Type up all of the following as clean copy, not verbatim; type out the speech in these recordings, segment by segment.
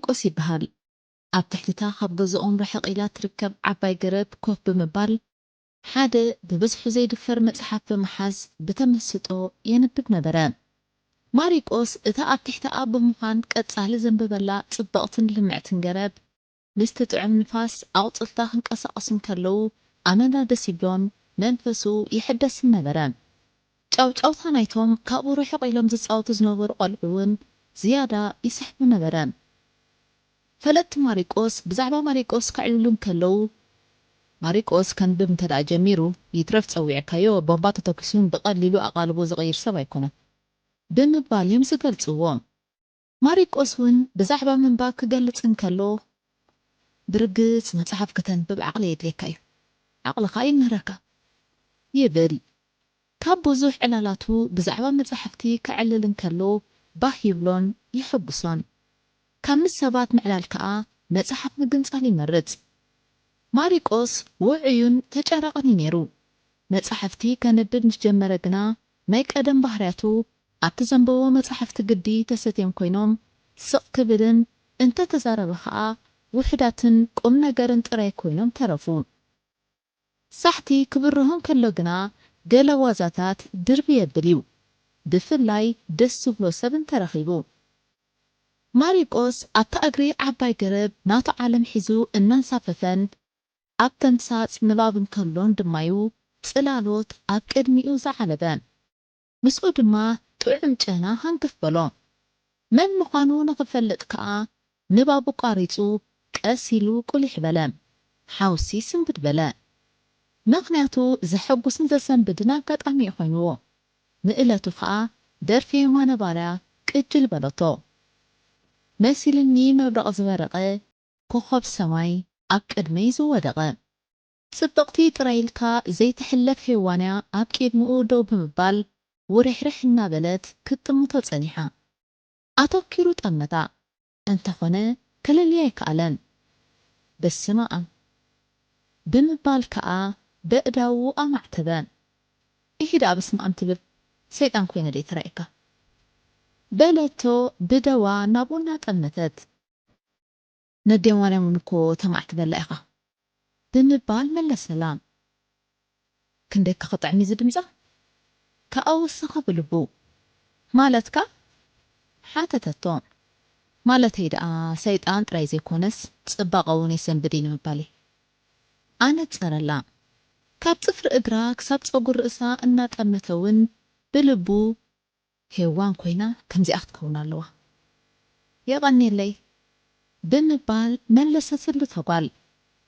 ማሪቆስ ይበሃል ኣብ ትሕቲታ ካብ ገዝኦም ርሕቕ ኢላ ትርከብ ዓባይ ገረብ ኮፍ ብምባል ሓደ ብብዝሒ ዘይድፈር መጽሓፍ ብምሓዝ ብተመስጦ የንብብ ነበረ። ማሪቆስ እታ ኣብ ትሕቲኣ ብምዃን ቀጻሊ ዘንብበላ ጽብቕትን ልምዕትን ገረብ ምስ ትጥዕም ንፋስ ኣቝጽልታ ክንቀሳቐሱ ከለዉ ኣመና ደስ ይብሎን መንፈሱ ይሕደስን ነበረ። ጫውጫውታ ናይቶም ካብኡ ርሕቕ ኢሎም ዝጻወቱ ዝነበሩ ቆልዑ እውን ዝያዳ ይስሕቡ ነበረ። ፈለጥቲ ማሪቆስ ብዛዕባ ማሪቆስ ክዕልሉ ከለዉ ማሪቆስ ከንብብ እንተደኣ ጀሚሩ ይትረፍ ፀዊዕካዮ ቦምባ ተተኪሱን ብቐሊሉ ኣቓልቦ ዝቐይር ሰብ ኣይኮነን ብምባል እዮም ዝገልጽዎ። ማሪቆስ እውን ብዛዕባ ምንባብ ክገልጽ እንከሎ ብርግጽ መጽሓፍ ከተንብብ ዓቕሊ የድልየካ እዩ ዓቕልኻ ይምህረካ ይብል። ካብ ብዙሕ ዕላላቱ ብዛዕባ መጽሓፍቲ ክዕልል እንከሎ ባህ ይብሎን ይሕጉሶን። ካብ ምስ ሰባት ምዕላል ከዓ መጽሓፍ ምግንጻል ይመርጽ። ማሪቆስ ውዕዩን ተጨረቐን ነይሩ። መጽሓፍቲ ከንብብ ምስ ጀመረ ግና ናይ ቀደም ባህርያቱ ኣብቲ ዘንበቦ መጽሓፍቲ ግዲ ተሰትዮም ኮይኖም ስቕ ክብልን እንተተዛረበ ከዓ ውሕዳትን ቁም ነገርን ጥራይ ኮይኖም ተረፉ። ሳሕቲ ክብርሆም ከሎ ግና ገለ ዋዛታት ድርቢ የብል እዩ። ብፍላይ ደስ ዝብሎ ሰብን ተረኺቡ። ማሪቆስ ኣብታ እግሪ ዓባይ ገረብ ናቱ ዓለም ሒዙ እናንሳፈፈን ኣብ ተንሳጽ ንባብ እንከሎን ድማዩ ጽላሎት ኣብ ቅድሚኡ ዝዓለበ ምስኡ ድማ ጥዑም ጨና ሃንክፍ በሎ። መን ምዃኑ ንኽፈልጥ ከዓ ንባቡ ቋሪጹ ቀስ ኢሉ ቁልሕ በለ ሓውሲ ስንብድ በለ። ምኽንያቱ ዘሐጉስን ዘሰንብድን ኣጋጣሚ እዩ ኾይንዎ። ንእለቱ ከዓ ደርፊ የማነ ባርያ ቅጅል በለቶ። መሲልኒ መብረቕ ዝበረቐ ኮኸብ ሰማይ ኣብ ቅድመይ ዝወደቐ ጽብቕቲ ጥራይልካ ዘይትሕለፍ ሄዋንያ ኣብ ቅድሚኡ ደው ብምባል ውርሕርሕ እናበለት ክትጥምቶ ጸኒሓ ኣተኪሩ ጠመታ እንተኾነ ከለልያ ኣይከኣለን። በስመ ኣብ ብምባል ከዓ በእዳው ኣማዕተበ። ይሂዳ በስመ ኣብ ትብል ሰይጣን ኮይነ ደይ ተራእካ በለቶ ብደዋ ናቡና ጠመተት። ነዴ ማርያም እኮ ተማዕትበላ ኢኻ ብምባል መለሰላ። ክንደይ ክጥዕሚ ዝድምጻ ከኣውስኻ ብልቡ ማለትካ ሓተተቶ ማለተይ ደኣ ሰይጣን ጥራይ ዘይኮነስ ጽባቐ እውን የሰንብድ ንምባል ኣነ ጸረላ። ካብ ጽፍሪ እግራ ክሳብ ፀጉር ርእሳ እናጠመተውን ብልቡ ሄዋን ኮይና ከምዚኣ ክትከውን ኣለዋ የቐኒለይ ብምባል መለሰትሉ ተጓል።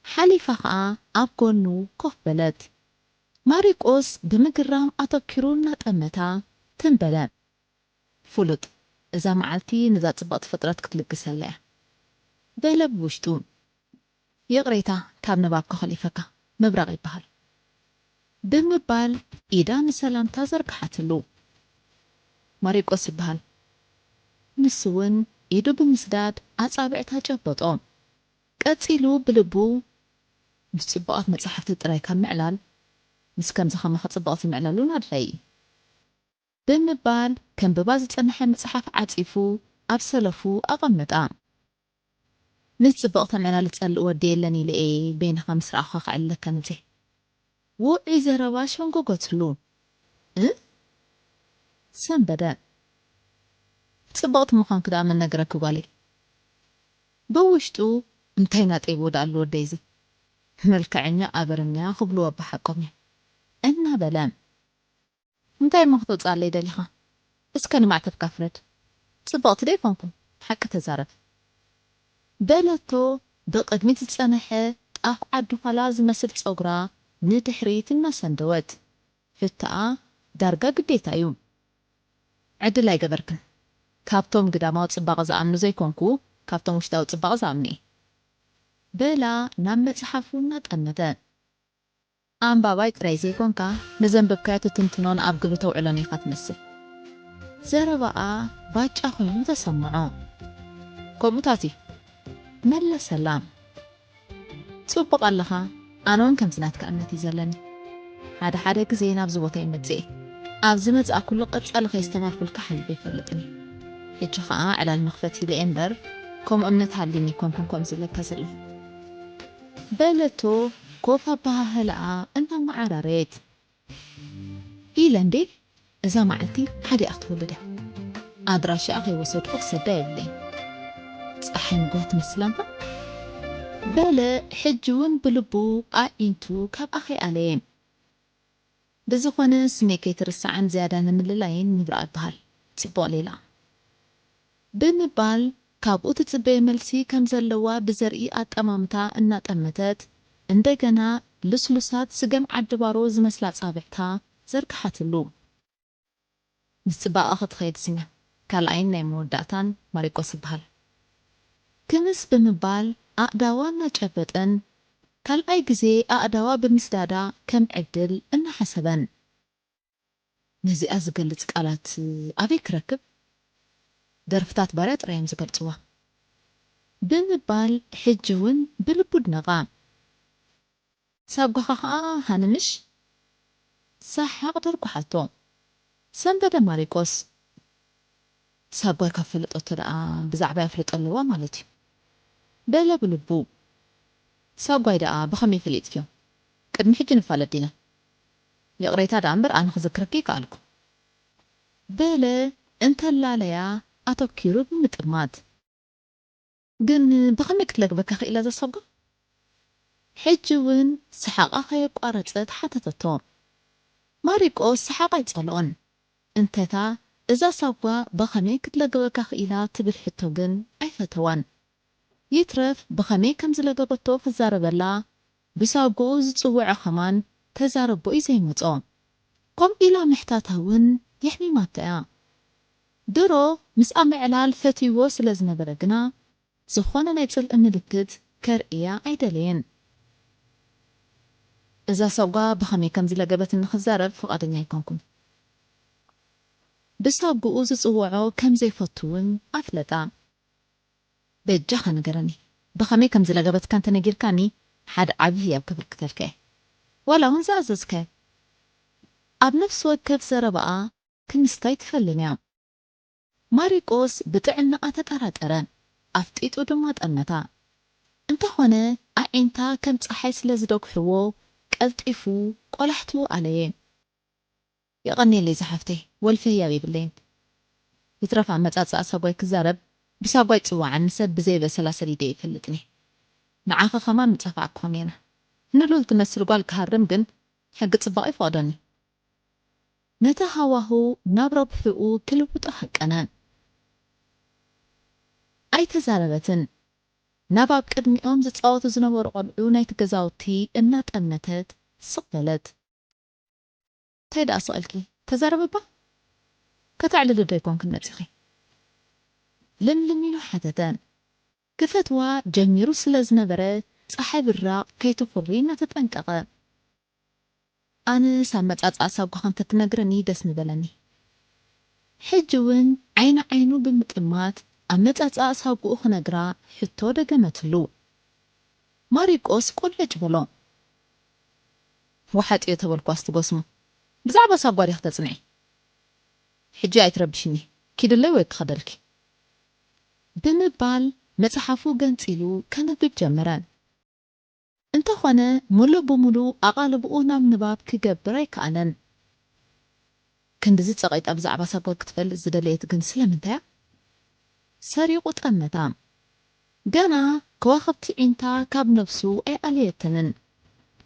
ሓሊፋ ከዓ ኣብ ጎኑ ኮፍ በለት። ማሪቆስ ብምግራም ኣተኪሩ እናጠመታ ትንበለ ፍሉጥ እዛ መዓልቲ ነዛ ጽብቕቲ ፍጥረት ክትልግሰላ እያ በለ ብውሽጡ። የቕሬታ ካብ ንባብ ከኸሊፈካ ምብራቕ ይበሃል ብምባል ኢዳ ንሰላምታ ዘርግሓትሉ ማሪቆስ ይበሃል። ንሱ እውን ኢዱ ብምስዳድ ኣጻብዕታ ጨበጦ። ቀጺሉ ብልቡ ምስ ጽቡቓት መጽሓፍቲ ጥራይ ካብ ምዕላል ምስ ከምዚ ኸመኸ ጽቡቓት ምዕላሉን ኣድላይ ብምባል ከንብባ ዝጸንሐ መጽሓፍ ዓጺፉ ኣብ ሰለፉ ኣቐመጣ። ምስ ጽቡቕቲ ምዕላል ዝጸልእ ወዲ የለን ኢለ በይንኻ ምስ ረኣኻ ክዕለካ ንዘ ውዒ ዘረባ ሸንጎጎትሉ ሰንበደ። ጽቡቕቲ ምዃንክ ደኣ መነገረክ ጓሌ ብውሽጡ እንታይ ናጠይቦ ዳኣሉ ወደይዚ መልክዐኛ ኣበርኛ ክብልዎ ብሓቆም እናበለ እንታይ መኽተውፃለይ ደሊኻ እስከ ንማዕተብካ ፍረድ ጽቡቕቲ ደ ይኮንኩም ሓቂ ተዛረብ በለቶ ብቕድሚት ዝጸንሐ ጣፍ ዓዱ ኋላ ዝመስል ፀጉራ ንድሕሪት እናሰንደወት ፍትኣ ዳርጋ ግዴታ እዩ ዕድል ኣይገበርክን። ካብቶም ግዳማዊ ጽባቐ ዝኣምኑ ዘይኮንኩ ካብቶም ውሽጣዊ ጽባቐ ዝኣምኒ በላ ናብ መጽሓፉ እናጠመተ። ኣንባባይ ጥራይ ዘይኮንካ ንዘንበብካዮ ትንትኖን ኣብ ግብሪ ተውዕሎን ኢኻ ትመስል። ዘረባኣ ባጫ ኮይኑ ተሰምዖ ከምኡታት እዩ መለሰላ። ጽቡቕ ኣለኻ ኣነውን ከምዚ ናትካ እምነት እዩ ዘለኒ ሓደ ሓደ ግዜ ናብዚ ቦታ ይመጽእ ኣብዚ መጽኣ ኩሉ ቅርጻ ለኸ ዝተማርኩልካ ሓሊፈ ይፈልጥኒ ሕጂ ከዓ ዕላል መኽፈት ኢለ እምበር كم أمنت هاليني كم زلك كسل بلتو كوفا بهلا أنت معرريت إيلاندي إذا ما عندي حدي أخولده أدرش أخي وصوت أقصد دايلي صحين قوت مسلمة بلا حجون بلبو أنتو كاب أخي عليم بزخونة سميكي ترسعن زيادة من الليلين نبرأ بهال تبقى ليلا بمبال كابو تتبقى ملسي كم زلوا بزرقي أمامتا إنات أمتت اندقنا لسلسات سقم عدباروز مسلات صابحتا زرق حاتلو نسبا أخد خيد سنة كالعين نيمو داتان ماريكو سبهال كمس بمبال أقداوانا جابتن كالعي قزي أقداوا بمسدادا كم عدل إن حسبا نزي أزقلت قالت أبيك ركب درفتات بارات رأيم زقلتوا بمبال حجون بلبود نغام سابقا هانمش صح أقدر كحاتو سنبدا ماريكوس سابقا كفلت أطلع بزعبا فلت اللوا مالتي بلا بلبو سابقا يدعا بخمي فليت فيهم قد محجي نفالدينا يقريتا دامبر أنا خذكركي قالكو بلا انت اللاليا أتوكيرو بمتقمات قن بخمي كتلك بكاخي إلا ذا سابقا حجون سحاقا خيب أرجلت حتى تطور ماريكوس سحاقا يتصلون انتتا إذا سابقا بخمي كتلك بكاخي إلا تبل حتو قن أي فتوان يترف بخمي كم زلقبتو في الزاربلا بسابقو زتصوع خمان تزاربو إزاي مطعم قم إلا محتاتهون يحمي ماتعا درو مسأ معلال فتيوو سلازنا برقنا زخوانا نيبسل أملكت كارئيا عيدالين إذا سابقا بخمي كم زلقبت النخزارب فقادن يكونكم بسابقو زتصوعو كم زي فتوون أفلتا بجاخا نقراني بخمي كم زلقبت كانت نجير كاني حد عبيه بكبر كتلكي ولا هون زاززكي أب نفس وكف زربقى كنستاي تفلنيا ماريكوس بتعلنا أتطرات أران أفتيت ودمات أنتا انت هنا أعنتا كم تحيس لزدوك حوو قلتقفو قولحتو عليه يغني لي زحفتي والفيا بيبلين يترفع متأسأ أصابوي كزارب بسابوي تسوى عن سب بزي بسلاسة ليدي يفلتني نعاخ خمان متفع كومينا نلول تمسر قال كهرم جن حق صباقي فاضني نتا هواهو نابرب حقو كل بطحق أنا أي تزاربتن ناباب قدمي أم زتصاوت زنور قلعو نايت قزاوتي إنات أمنتت صقلت تايدا أسألكي تزارببا كتعلل دايكون كنتخي لملمينو حتتان كفتوا جميرو سلازنبرت صاحب الراق كيتو فرينا تتنقق أنا سامت أصابك خانت تنقرني دس مبلني حجون عينو بمتقمات أمت أصابك أخنقرا حتو دقمتلو ماريكوس كل جبلون واحد يتبالكو أستقسمو بزعب أصابك ريخ تصنعي حجي تربشني كيد اللي ويك خدلك بمبال متحفو قنطيلو كانت بجمران انت خوانا ملو بملو أغالبو نام نباب كيقبري كأنن كندزي تساقيت أبزع بسابق كتفل زدليت قنسلة منتا ساريقو تقمتا قانا كواخبتي انتا كاب نفسو اي أليتنن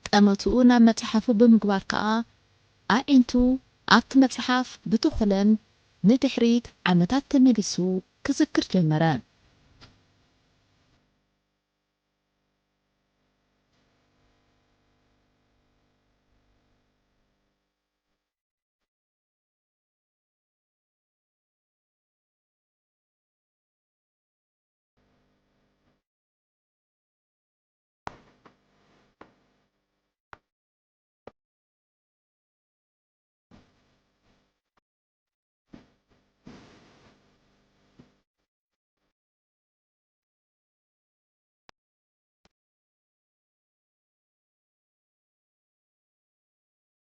تقمتو نام متحفو بمقبار كأ انتو عبت متحف بتخلن ندحريت عمتات تملسو كذكر جمران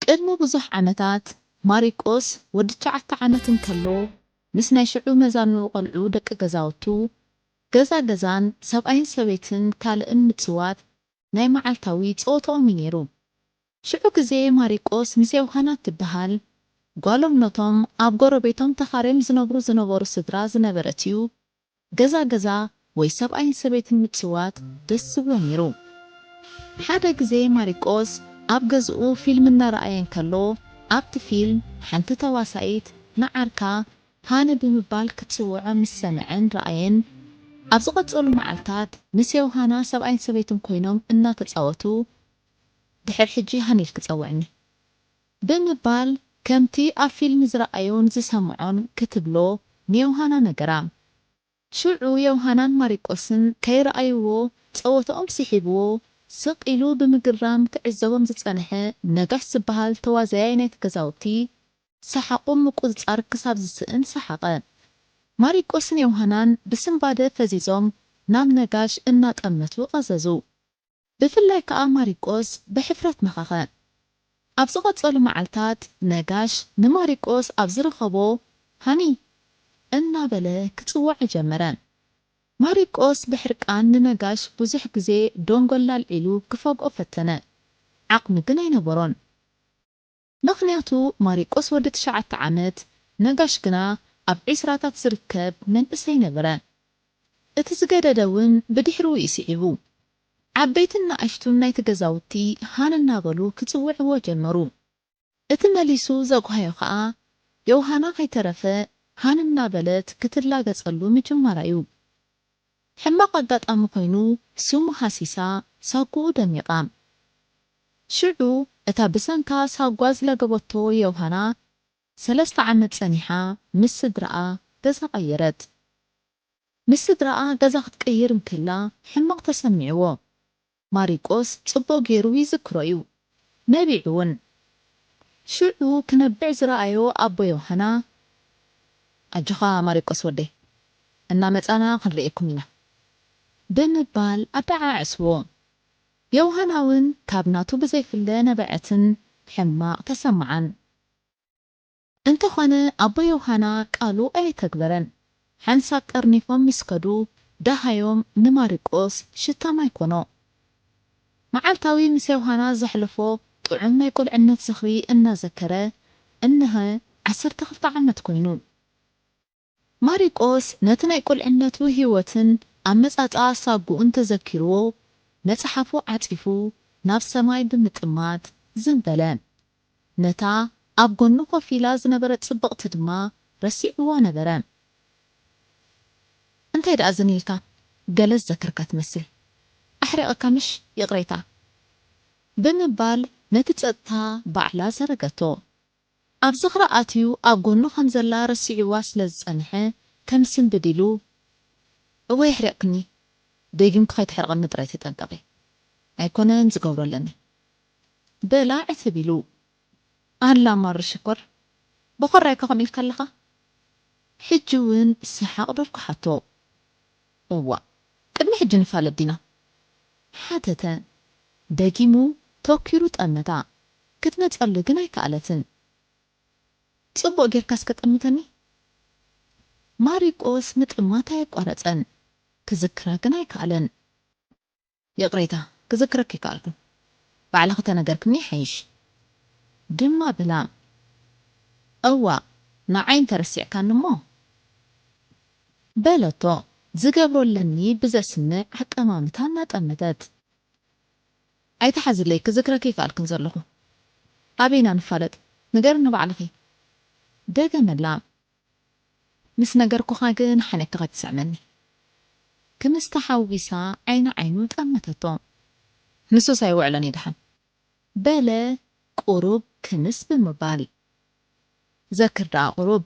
قدمو بزح عمتات ماريكوس ودتشعت عمتن كلو نسنا يشعو مزانو قلعو دك قزاوتو ገዛ ገዛን ሰብኣይን ሰበይትን ካልእን ምጽዋት ናይ መዓልታዊ ጸወቶኦም ነይሩ። ሽዑ ግዜ ማሪቆስ ምስ ዮሃና ትበሃል ጓሎም ነቶም ኣብ ጎረቤቶም ተኻርዮም ዝነበሩ ስድራ ዝነበረት እዩ ገዛ ገዛ ወይ ሰብኣይን ሰበይትን ምጽዋት ደስ ዝብሎ ነይሩ። ሓደ ግዜ ማሪቆስ ኣብ ገዝኡ ፊልም እናረኣየ ከሎ ኣብቲ ፊልም ሓንቲ ተዋሳኢት ንዓርካ ሃነ ብምባል ክትጽውዖ ምስ ሰምዐን ረኣየን ኣብ ዝቐጸሉ መዓልታት ምስ ዮሃና ሰብኣይን ሰበይትን ኮይኖም እናተጻወቱ ድሕሪ ሕጂ ሃኒል ክጸውዕኒ ብምባል ከምቲ ኣብ ፊልም ዝረኣዮን ዝሰምዖን ክትብሎ ንዮሃና ነገራ። ሽዑ ዮሃናን ማሪቆስን ከይረኣይዎ ጸወቶኦም ስሒብዎ ስቕ ኢሉ ብምግራም ክዕዘቦም ዝጸንሐ ነጋሽ ዝበሃል ተዋዛያይ ናይቲ ገዛውቲ ሰሓቑ ምቁጽጻር ክሳብ ዝስእን ሰሓቐ። ማሪቆስን ዮሃናን ብስምባደ ፈዚዞም ናብ ነጋሽ እናጠመቱ ቀዘዙ። ብፍላይ ከዓ ማሪቆስ ብሕፍረት መኻኸ። ኣብ ዝቐጸሉ መዓልታት ነጋሽ ንማሪቆስ ኣብ ዝረኸቦ ሃኒ እናበለ ክጽዋዕ ጀመረ። ማሪቆስ ብሕርቃን ንነጋሽ ብዙሕ ግዜ ዶንጎላ ኣልዒሉ ክፈግኦ ፈተነ። ዓቕሚ ግን ኣይነበሮን። ምኽንያቱ ማሪቆስ ወዲ 9 ዓመት ነጋሽ ግና ኣብ 20ታት ዝርከብ መንእሰይ ነበረ። እቲ ዝገደደውን ብድሕሪኡ ይስዒቡ። ዓበይትን ንኣሽቱን ናይቲ ገዛውቲ ሃን እናበሉ ክጽውዕዎ ጀመሩ። እቲ መሊሱ ዘጓሃዮ ከዓ ዮሃና ከይተረፈ ሃን እናበለት ክትላገጸሉ ምጅማራ እዩ። ሕማቕ ኣጋጣሚ ኮይኑ ስሙ ሃሲሳ ሳጉኡ ደሚቓ። ሽዑ እታ ብሰንካ ሳጓ ዝለገበቶ ዮሃና 3 ዓመት ጸኒሓ ምስ ስድራኣ ገዛ ቀየረት። ምስ ስድራኣ ገዛ ክትቀይር እንከላ ሕማቕ ተሰሚዕዎ። ማሪቆስ ጽቡቕ ገይሩ ይዝክሮ እዩ ነቢዑ እውን። ሽዑ ክነብዕ ዝረኣዮ ኣቦ ዮሃና ኣጅኻ ማሪቆስ ወደይ እናመጻና ክንሪኤኩም ኢና ብምባል ኣደዓዕስዎ። ዮሃና እውን ካብ ናቱ ብዘይፍለ ነበዐትን ሕማቕ ተሰምዓን። እንተኾነ ኣቦ ዮሃና ቃሉ ኣይተግበረን። ሓንሳብ ጠርኒፎም ምስከዱ ዳሃዮም ንማሪቆስ ሽታም ኣይኮኖ። መዓልታዊ ምስ ዮሃና ዘሕልፎ ጥዑም ናይ ቁልዕነት ዝኽሪ እናዘከረ እንሀ 12 ዓመት ኮይኑ ማሪቆስ ነቲ ናይ ቁልዕነቱ ህይወትን ኣመጻጻ ሳጉኡን ተዘኪርዎ መጽሓፉ ዓጺፉ ናብ ሰማይ ብምጥማት ዝንበለ። ነታ ኣብ ጎኑ ኮፍ ኢላ ዝነበረት ጽብቕቲ ድማ ረሲዕዎ ነበረ። እንታይ ደኣ ዝኒልካ ገለ ዝዘክርካ ትመስል ኣሕሪቐካ ምሽ ይቕረይታ ብምባል ነቲ ጸጥታ ባዕላ ዘረገቶ። ኣብ ዝኽሪ ኣትዩ ኣብ ጎኑ ከም ዘላ ረሲዕዋ ስለ ዝጸንሐ ከም ስንብድ ኢሉ እወይ ኣሕሪቕክኒ ደጊምካ ከይትሕርቐኒ ጥራይ ተጠንቀቒ ኣይኮነን ዝገብሮ ኣለኒ በላ ዕትብ ኢሉ። ኣላ ማር ሽኮር ብኾራይካ ከም ኢልካ ኣለኻ ሕጂ እውን ስሓቕ ደርኩ ሓቶ እዋ ቅድሚ ሕጂ ንፋለጥ ዲና ሓተተ። ደጊሙ ተወኪሩ ጠመታ ክትነጸሉ ግን ኣይከኣለትን። ጽቡቕ ጌርካ እስከጠምተኒ ማሪቆስ ምጥማት ኣይቋረጸን። ክዝክራ ግን ኣይከኣለን። ይቕረይታ ክዝክረክ ይከኣልኩ ባዕልኻ ተነገርክኒ ሓይሽ ድማ ብላ እዋ ንዓይን ተረሲዕካኒ እሞ በለቶ ዝገብሮለኒ ብዘስምዕ ኣቀማምታ እናጠመተት። ኣይተሓዝለይ ክዝክረክ ይከኣልክን ዘለኹ ኣበይና ንፋለጥ ንገርኒ ባዕልኺ ደገመላ። ምስ ነገርኩኻ ግን ሓነክኻ ትስዕመኒ ክምስተሓዊሳ ዓይኑ ዓይኑ ጠመተቶ። ንሱ ሳይውዕለን ይድሓን በለ ቁሩብ ክምስ ብምባል ዘክር ደኣ ቁሩብ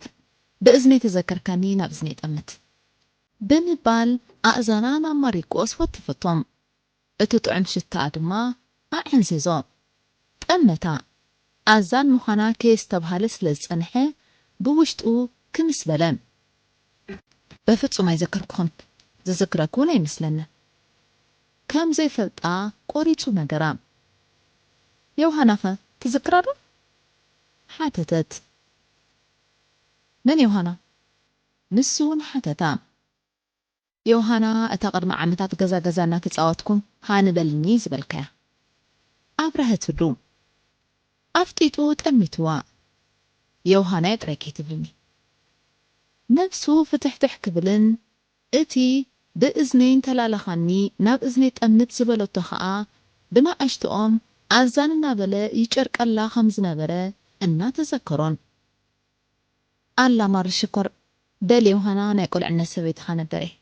ብእዝነይ ተዘከርካኒ ናብ እዝነይ ጠመት ብምባል ኣእዛና ናብ ማሪቆስ ወትፈቶም። እቲ ጥዑም ሽታ ድማ ኣዕንዚዞ ጠመታ። ኣዛን ምዃና ከየዝተባሃለ ስለ ዝጸንሐ ብውሽጡ ክምስ በለ። በፍጹም ኣይዘከርኩኹን ዝዝክረክ እውን ኣይመስለኒ ከም ዘይፈልጣ ቆሪጹ ነገራ። ዮሃና ኸ ትዝክራ ዶ ሓተተት። መን ዮሃና ንሱ እውን ሓተታ። يوهانا أتقدم عمتات جزانا كتصاوتكم هانبلني زبلكا أبرهة الروم أفتيتو تأميتوا يوهانا يتركي تبني نفسه فتح كبلن اتي بإذنين تلالخاني ناب إذني تأمنت زبلوتو خاء بما أشتؤم أزاننا بلا يشارك الله خمز نبرة أننا تذكرون الله مر شكر دل يوهانا ناكل عنا سويت خانة دري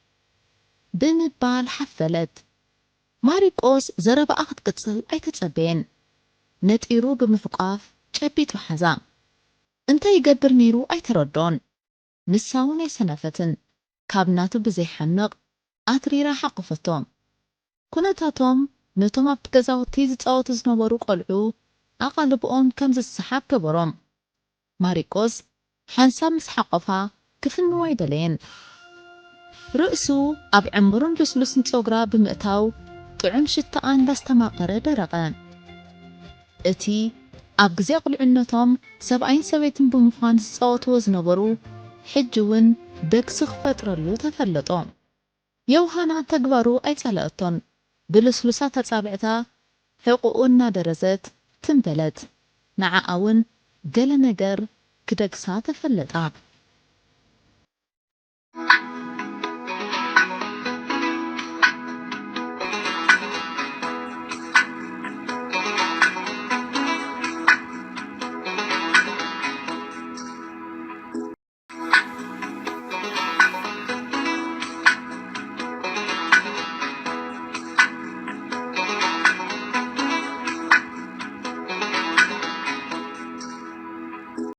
بمبال حفلت ماريكوس زرب أخذ قتصل أي تتصبين نتيرو بمفقاف شبيت وحزام انت يقبر نيرو أي تردون نساوني سنفتن كابناتو بزي حنق أتريرا حقفتهم كنتاتهم نتوما بتقزاو تيزي تاوت زنبارو قلعو أقلبقون كمز السحاب كبرهم ماريكوس حنسا مسحقفها كفن نوايدلين رأسو أب عمرون لسلسن صغرا بمئتاو طعم شتاقان باستماقرة درقا اتي أب غزي قلعنتهم سبعين سويتن بمخان صوتو زنبارو حجوون دكسخ فترلو تفلطهم يوهانا تقبارو أي تلقتن بلسلسات تصابعتا حقوقنا درزت تنبلت مع أون قل نجر كدكسا تفلطا